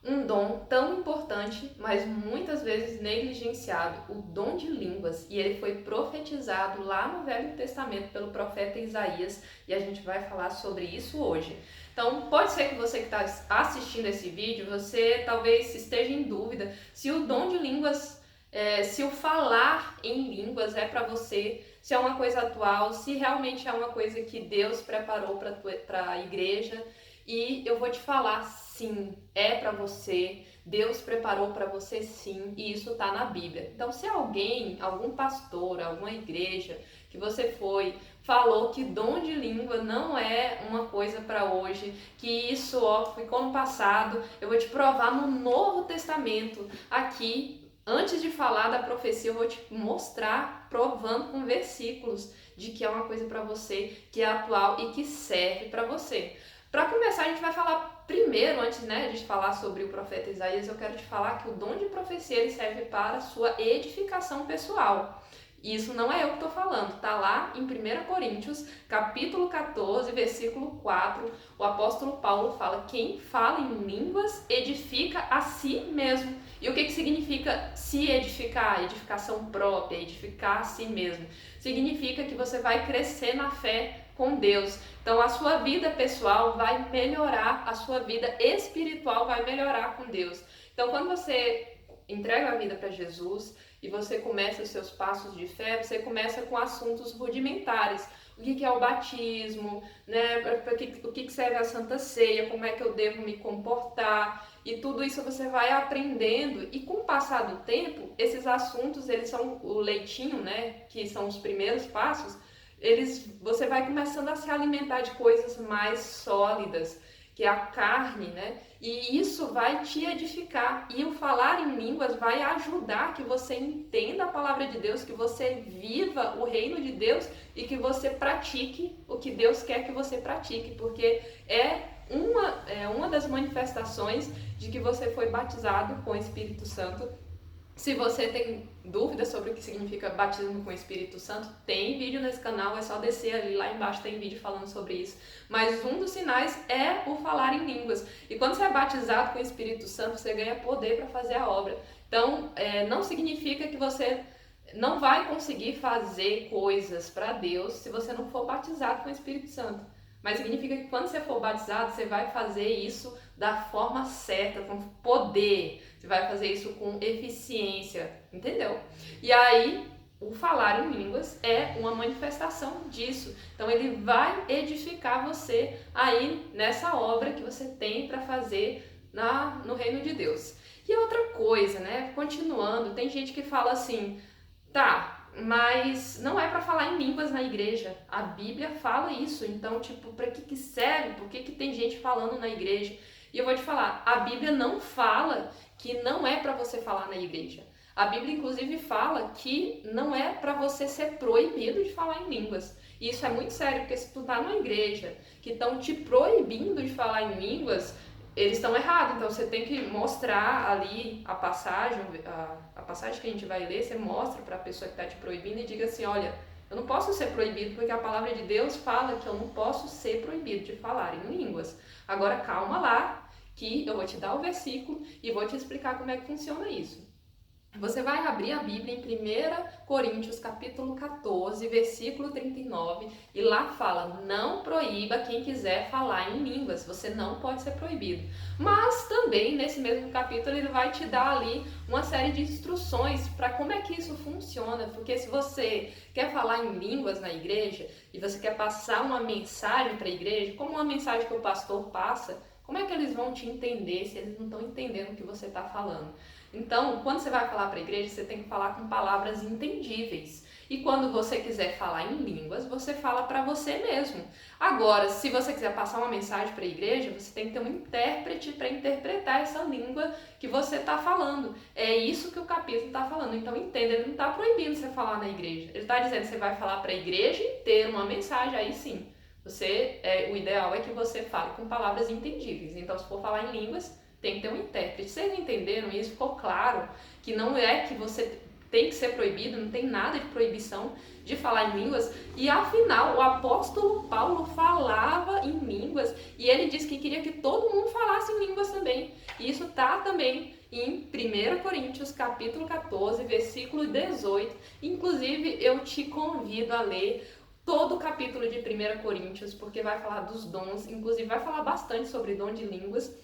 Um dom tão importante, mas muitas vezes negligenciado, o dom de línguas, e ele foi profetizado lá no Velho Testamento pelo profeta Isaías, e a gente vai falar sobre isso hoje. Então, pode ser que você que está assistindo esse vídeo, você talvez esteja em dúvida se o dom de línguas, se o falar em línguas é para você, se é uma coisa atual, se realmente é uma coisa que Deus preparou para a igreja. E eu vou te falar, sim, é para você. Deus preparou para você, sim, e isso tá na Bíblia. Então, se alguém, algum pastor, alguma igreja que você foi, falou que dom de língua não é uma coisa para hoje, que isso ficou no passado, eu vou te provar no Novo Testamento. Aqui, antes de falar da profecia, eu vou te mostrar, provando com versículos, de que é uma coisa para você, que é atual e que serve para você. Para começar, a gente vai falar primeiro, antes de falar sobre o profeta Isaías, eu quero te falar que o dom de profecia ele serve para a sua edificação pessoal. Isso não é eu que estou falando, está lá em 1 Coríntios, capítulo 14, versículo 4, o apóstolo Paulo fala: quem fala em línguas edifica a si mesmo. E o que significa se edificar? Edificação própria, edificar a si mesmo. Significa que você vai crescer na fé com Deus. Então a sua vida pessoal vai melhorar, a sua vida espiritual vai melhorar com Deus. Então quando você entrega a vida para Jesus e você começa os seus passos de fé, você começa com assuntos rudimentares. O que é o batismo, né? O que serve a Santa Ceia, como é que eu devo me comportar, e tudo isso você vai aprendendo, e com o passar do tempo, esses assuntos, eles são o leitinho, né? Que são os primeiros passos, você vai começando a se alimentar de coisas mais sólidas, que é a carne, né? E isso vai te edificar. E o falar em línguas vai ajudar que você entenda a palavra de Deus, que você viva o reino de Deus e que você pratique o que Deus quer que você pratique, porque é uma das manifestações de que você foi batizado com o Espírito Santo. Se você tem dúvidas sobre o que significa batismo com o Espírito Santo, tem vídeo nesse canal, é só descer ali, lá embaixo tem vídeo falando sobre isso. Mas um dos sinais é o falar em línguas. E quando você é batizado com o Espírito Santo, você ganha poder para fazer a obra. Então, não significa que você não vai conseguir fazer coisas para Deus se você não for batizado com o Espírito Santo. Mas significa que quando você for batizado, você vai fazer isso da forma certa, com poder. Você vai fazer isso com eficiência, entendeu? E aí, o falar em línguas é uma manifestação disso. Então, ele vai edificar você aí nessa obra que você tem para fazer no reino de Deus. E outra coisa, né? Continuando, tem gente que fala assim, tá, mas não é para falar em línguas na igreja. A Bíblia fala isso. Então, tipo, para que serve? Por que tem gente falando na igreja? E eu vou te falar, a Bíblia não fala que não é para você falar na igreja. A Bíblia, inclusive, fala que não é para você ser proibido de falar em línguas. E isso é muito sério, porque se tu tá numa igreja que estão te proibindo de falar em línguas, eles estão errados. Então você tem que mostrar ali a passagem, a passagem que a gente vai ler, você mostra para a pessoa que está te proibindo e diga assim, olha, eu não posso ser proibido porque a palavra de Deus fala que eu não posso ser proibido de falar em línguas. Agora calma lá, que eu vou te dar o versículo e vou te explicar como é que funciona isso. Você vai abrir a Bíblia em 1 Coríntios capítulo 14, versículo 39, e lá fala, não proíba quem quiser falar em línguas, você não pode ser proibido. Mas também nesse mesmo capítulo ele vai te dar ali uma série de instruções para como é que isso funciona, porque se você quer falar em línguas na igreja e você quer passar uma mensagem para a igreja, como uma mensagem que o pastor passa, como é que eles vão te entender se eles não estão entendendo o que você está falando? Então, quando você vai falar para a igreja, você tem que falar com palavras entendíveis. E quando você quiser falar em línguas, você fala para você mesmo. Agora, se você quiser passar uma mensagem para a igreja, você tem que ter um intérprete para interpretar essa língua que você está falando. É isso que o capítulo está falando. Então, entenda, ele não está proibindo você falar na igreja. Ele está dizendo que você vai falar para a igreja inteira uma mensagem, aí sim. O ideal é que você fale com palavras entendíveis. Então, se for falar em línguas, tem que ter um intérprete. Vocês entenderam isso? Ficou claro que não é que você tem que ser proibido, não tem nada de proibição de falar em línguas. E afinal, o apóstolo Paulo falava em línguas e ele disse que queria que todo mundo falasse em línguas também. E isso está também em 1 Coríntios capítulo 14, versículo 18. Inclusive, eu te convido a ler todo o capítulo de 1 Coríntios, porque vai falar dos dons, inclusive vai falar bastante sobre dom de línguas.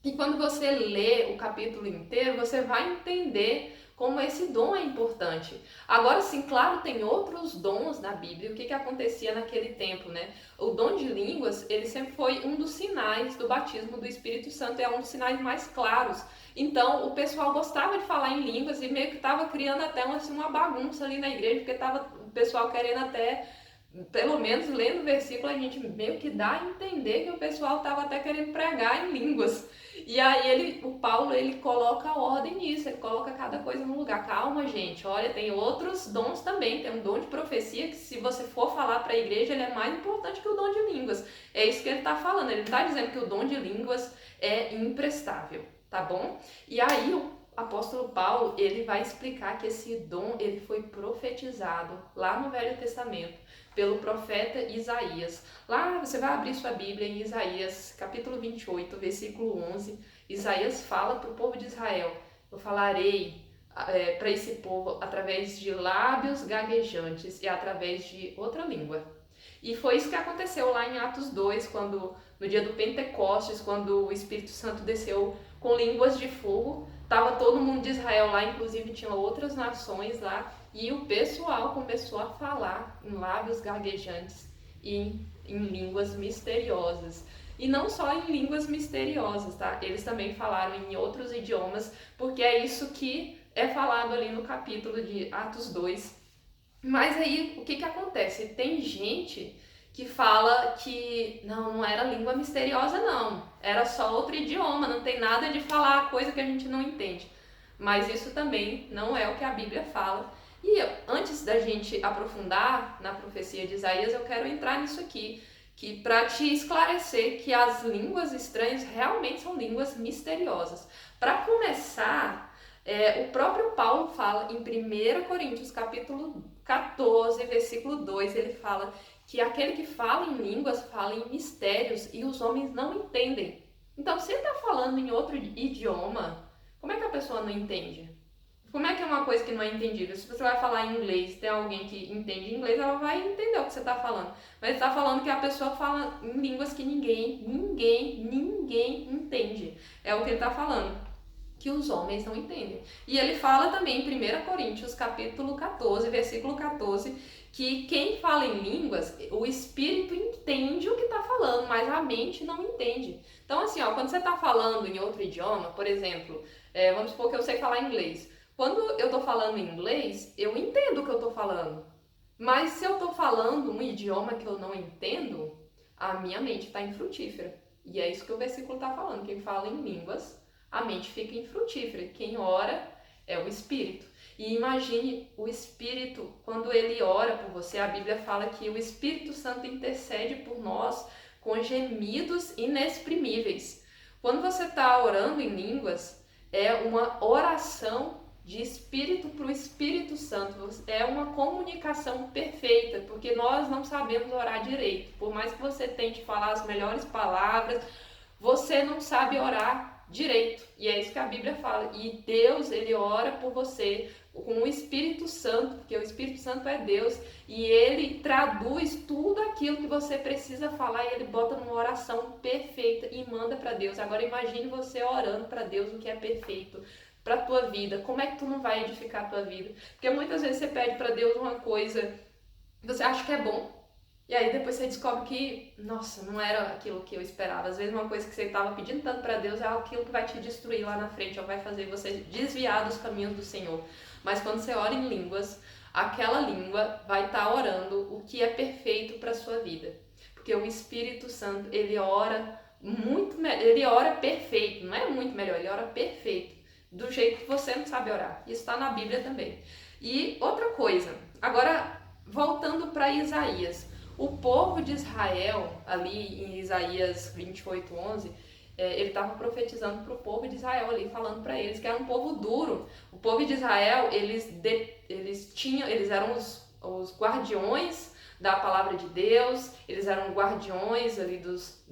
E quando você lê o capítulo inteiro, você vai entender como esse dom é importante. Agora sim, claro, tem outros dons na Bíblia. O que acontecia naquele tempo, né? O dom de línguas, ele sempre foi um dos sinais do batismo do Espírito Santo, é um dos sinais mais claros. Então, o pessoal gostava de falar em línguas e meio que estava criando até uma bagunça ali na igreja, porque estava o pessoal querendo até, pelo menos lendo o versículo, a gente meio que dá a entender que o pessoal estava até querendo pregar em línguas. E aí o Paulo, ele coloca ordem nisso, ele coloca cada coisa no lugar. Calma, gente, olha, tem outros dons também, tem um dom de profecia que se você for falar para a igreja, ele é mais importante que o dom de línguas. É isso que ele está falando, ele não está dizendo que o dom de línguas é imprestável, tá bom? E aí o apóstolo Paulo, ele vai explicar que esse dom, ele foi profetizado lá no Velho Testamento pelo profeta Isaías. Lá você vai abrir sua Bíblia em Isaías, capítulo 28, versículo 11. Isaías fala para o povo de Israel: eu falarei para esse povo através de lábios gaguejantes e através de outra língua. E foi isso que aconteceu lá em Atos 2, quando, no dia do Pentecostes, quando o Espírito Santo desceu com línguas de fogo. Estava todo mundo de Israel lá, inclusive tinha outras nações lá, e o pessoal começou a falar em lábios gaguejantes e em línguas misteriosas. E não só em línguas misteriosas, tá? Eles também falaram em outros idiomas, porque é isso que é falado ali no capítulo de Atos 2. Mas aí, o que acontece? Tem gente que fala que não era língua misteriosa, não. Era só outro idioma, não tem nada de falar coisa que a gente não entende. Mas isso também não é o que a Bíblia fala. E antes da gente aprofundar na profecia de Isaías, eu quero entrar nisso aqui, que para te esclarecer que as línguas estranhas realmente são línguas misteriosas. Para começar, o próprio Paulo fala em 1 Coríntios capítulo 14, versículo 2, ele fala que aquele que fala em línguas fala em mistérios e os homens não entendem. Então, se ele está falando em outro idioma, como é que a pessoa não entende? Como é que é uma coisa que não é entendível? Se você vai falar em inglês, tem alguém que entende inglês, ela vai entender o que você está falando. Mas está falando que a pessoa fala em línguas que ninguém entende. É o que ele está falando, que os homens não entendem. E ele fala também em 1 Coríntios, capítulo 14, versículo 14, que quem fala em línguas, o espírito entende o que está falando, mas a mente não entende. Então, assim, quando você está falando em outro idioma, por exemplo, vamos supor que eu sei falar inglês. Quando eu estou falando em inglês, eu entendo o que eu estou falando. Mas se eu estou falando um idioma que eu não entendo, a minha mente está infrutífera. E é isso que o versículo está falando. Quem fala em línguas, a mente fica infrutífera. Quem ora é o Espírito. E imagine o Espírito, quando ele ora por você, a Bíblia fala que o Espírito Santo intercede por nós com gemidos inexprimíveis. Quando você está orando em línguas, é uma oração de Espírito para o Espírito Santo. É uma comunicação perfeita, porque nós não sabemos orar direito. Por mais que você tente falar as melhores palavras, você não sabe orar direito. E é isso que a Bíblia fala. E Deus, ele ora por você com o Espírito Santo, porque o Espírito Santo é Deus, e ele traduz tudo aquilo que você precisa falar e ele bota numa oração perfeita e manda para Deus. Agora imagine você orando para Deus o que é perfeito para a tua vida. Como é que tu não vai edificar a tua vida? Porque muitas vezes você pede para Deus uma coisa que você acha que é bom, e aí depois você descobre que, nossa, não era aquilo que eu esperava. Às vezes uma coisa que você estava pedindo tanto para Deus é aquilo que vai te destruir lá na frente, ou vai fazer você desviar dos caminhos do Senhor. Mas quando você ora em línguas, aquela língua vai estar orando o que é perfeito para a sua vida. Porque o Espírito Santo, ele ora ele ora perfeito, não é muito melhor, ele ora perfeito, do jeito que você não sabe orar. Isso está na Bíblia também. E outra coisa, agora voltando para Isaías. O povo de Israel, ali em Isaías 28:11, ele estava profetizando para o povo de Israel ali, falando para eles que era um povo duro. O povo de Israel, eles eram os guardiões da palavra de Deus, eles eram guardiões ali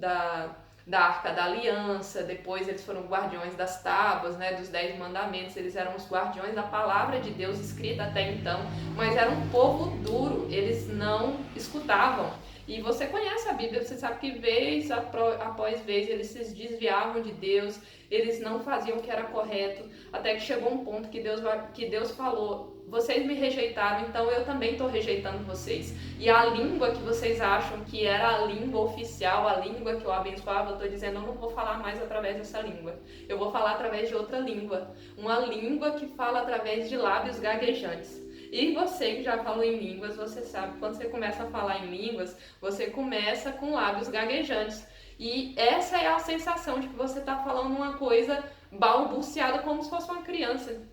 da Arca da Aliança, depois eles foram guardiões das tábuas, né, dos 10 mandamentos, eles eram os guardiões da palavra de Deus escrita até então, mas era um povo duro, eles não escutavam. E você conhece a Bíblia, você sabe que vez após vez eles se desviavam de Deus, eles não faziam o que era correto, até que chegou um ponto que Deus falou: vocês me rejeitaram, então eu também estou rejeitando vocês. E a língua que vocês acham que era a língua oficial, a língua que eu abençoava, eu estou dizendo: eu não vou falar mais através dessa língua, eu vou falar através de outra língua, uma língua que fala através de lábios gaguejantes. E você que já falou em línguas, você sabe, quando você começa a falar em línguas, você começa com lábios gaguejantes. E essa é a sensação de que você está falando uma coisa balbuciada, como se fosse uma criança.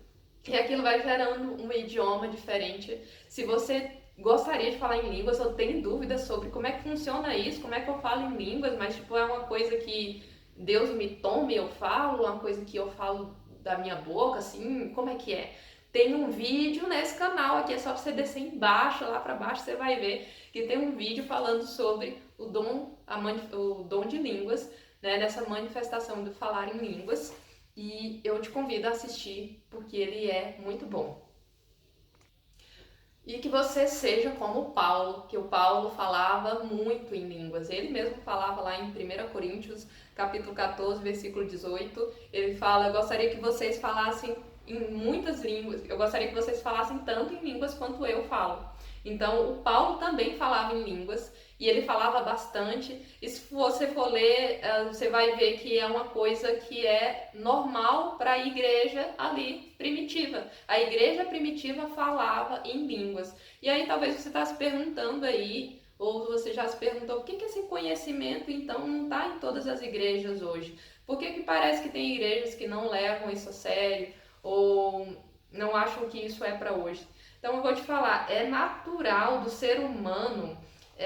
E aquilo vai gerando um idioma diferente. Se você gostaria de falar em línguas, eu tenho dúvidas sobre como é que funciona isso, como é que eu falo em línguas, mas tipo, é uma coisa que Deus me toma e eu falo, uma coisa que eu falo da minha boca, assim, como é que é? Tem um vídeo nesse canal aqui, é só você descer embaixo, lá pra baixo você vai ver que tem um vídeo falando sobre o dom de línguas, né, dessa manifestação do falar em línguas, e eu te convido a assistir porque ele é muito bom. E que você seja como Paulo, que o Paulo falava muito em línguas. Ele mesmo falava lá em 1 Coríntios, capítulo 14, versículo 18, ele fala: eu gostaria que vocês falassem em muitas línguas, eu gostaria que vocês falassem tanto em línguas quanto eu falo. Então, o Paulo também falava em línguas, e ele falava bastante, e se você for ler, você vai ver que é uma coisa que é normal para a igreja ali primitiva. A igreja primitiva falava em línguas. E aí talvez você está se perguntando aí, ou você já se perguntou, por que esse conhecimento então não está em todas as igrejas hoje? Por que parece que tem igrejas que não levam isso a sério, ou não acham que isso é para hoje? Então eu vou te falar, é natural do ser humano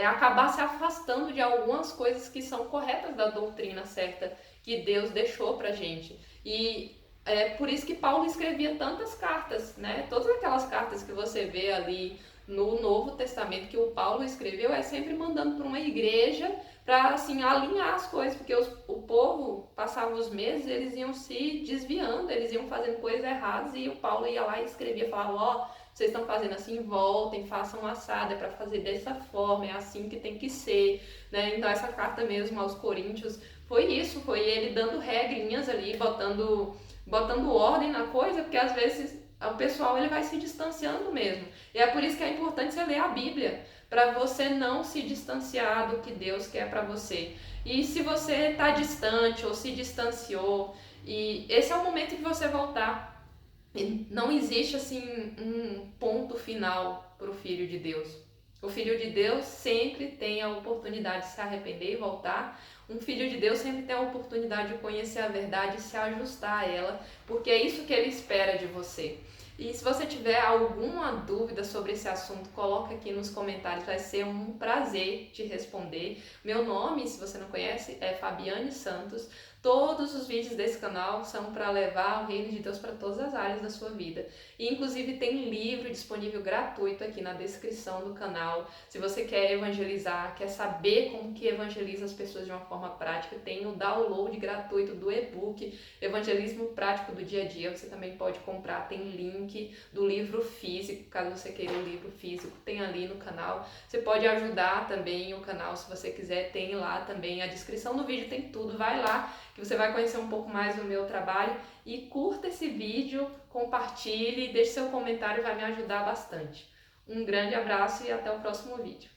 acabar se afastando de algumas coisas que são corretas da doutrina certa que Deus deixou pra gente. E é por isso que Paulo escrevia tantas cartas, né? Todas aquelas cartas que você vê ali no Novo Testamento que o Paulo escreveu é sempre mandando para uma igreja para assim alinhar as coisas, porque o povo passava os meses, eles iam se desviando, eles iam fazendo coisas erradas e o Paulo ia lá e escrevia, falava: ó, vocês estão fazendo assim, voltem, façam assado, é para fazer dessa forma, é assim que tem que ser, né? Então essa carta mesmo aos Coríntios foi isso, foi ele dando regrinhas ali, botando ordem na coisa, porque às vezes o pessoal ele vai se distanciando mesmo. E é por isso que é importante você ler a Bíblia, para você não se distanciar do que Deus quer para você. E se você está distante ou se distanciou, e esse é o momento de você voltar. Não existe assim um ponto final para o Filho de Deus. O Filho de Deus sempre tem a oportunidade de se arrepender e voltar. Um Filho de Deus sempre tem a oportunidade de conhecer a verdade e se ajustar a ela, porque é isso que ele espera de você. E se você tiver alguma dúvida sobre esse assunto, coloca aqui nos comentários, vai ser um prazer te responder. Meu nome, se você não conhece, é Fabiane Santos. Todos os vídeos desse canal são para levar o reino de Deus para todas as áreas da sua vida. E inclusive tem livro disponível gratuito aqui na descrição do canal. Se você quer evangelizar, quer saber como que evangeliza as pessoas de uma forma prática, tem o download gratuito do e-book Evangelismo Prático do Dia a Dia. Você também pode comprar, tem link do livro físico, caso você queira o livro físico, tem ali no canal. Você pode ajudar também o canal se você quiser, tem lá também. A descrição do vídeo tem tudo, vai lá que você vai conhecer um pouco mais do meu trabalho, e curta esse vídeo, compartilhe, deixe seu comentário, vai me ajudar bastante. Um grande abraço e até o próximo vídeo.